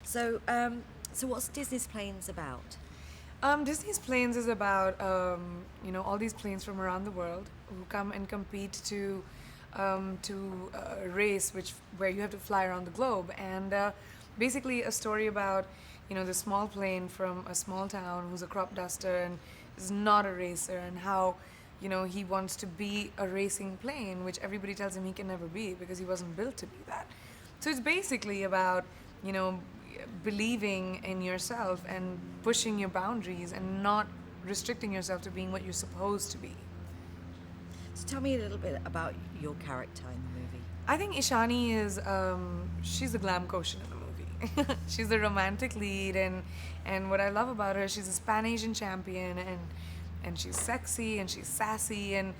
So, so what's Disney's Planes about? Disney's Planes is about all these planes from around the world who come and compete to race, which where you have to fly around the globe, and basically a story about the small plane from a small town who's a crop duster and is not a racer, and how he wants to be a racing plane, which everybody tells him he can never be because he wasn't built to be that. So it's basically about you know believing in yourself and pushing your boundaries and not restricting yourself to being what you're supposed to be. So tell me a little bit about your character in the movie. I think Ishani is she's the glam quotient in the movie. She's the romantic lead, and what I love about her, she's a Pan Asian champion, and she's sexy and she's sassy, and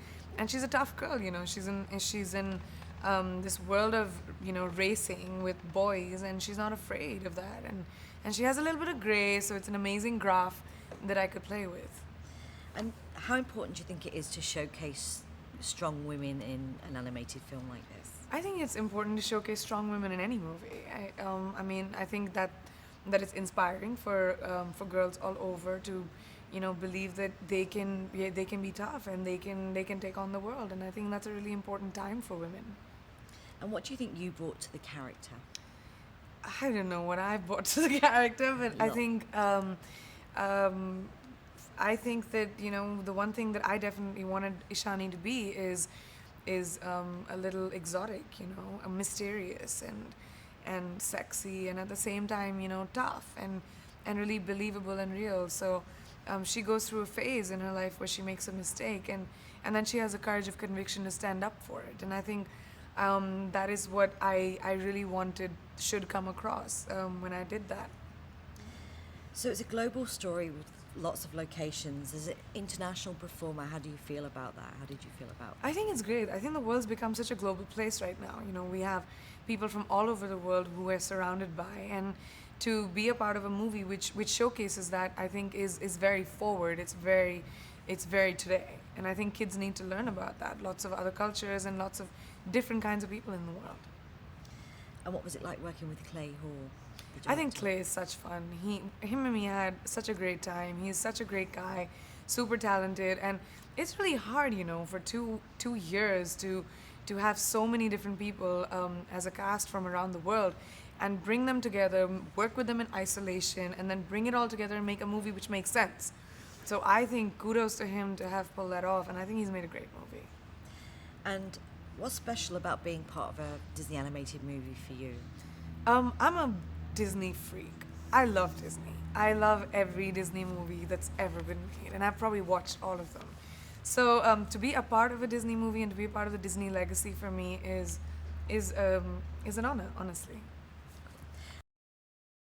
she's a tough girl. She's in this world of racing with boys, and she's not afraid of that, and she has a little bit of grace, so it's an amazing graph that I could play with. And how important do you think it is to showcase strong women in an animated film like this? I think it's important to showcase strong women in any movie. I think that it's inspiring for girls all over to, believe that they can be tough and they can take on the world. And I think that's a really important time for women. And what do you think you brought to the character? I don't know what I brought to the character, but I Lot. think I think that the one thing that I definitely wanted Ishani to be is a little exotic, a mysterious and sexy, and at the same time tough and really believable and real. So she goes through a phase in her life where she makes a mistake, and then she has the courage of conviction to stand up for it. And I think that is what I really wanted should come across when I did that. So it's a global story with lots of locations. As an international performer, how do you feel about that? How did you feel about that? I think it's great. I think the world's become such a global place right now. We have people from all over the world who we're surrounded by, and to be a part of a movie which showcases that, I think is very forward. It's very today, and I think kids need to learn about that. Lots of other cultures and lots of different kinds of people in the world. And what was it like working with Clay Hall? the I think director? Clay is such fun. Him and me had such a great time. He's such a great guy, super talented, and it's really hard, for two years to have so many different people as a cast from around the world, and bring them together, work with them in isolation, and then bring it all together and make a movie which makes sense. So I think kudos to him to have pulled that off, and I think he's made a great movie. And what's special about being part of a Disney animated movie for you? I'm a Disney freak. I love Disney. I love every Disney movie that's ever been made, and I've probably watched all of them. So to be a part of a Disney movie and to be a part of the Disney legacy for me is an honor, honestly.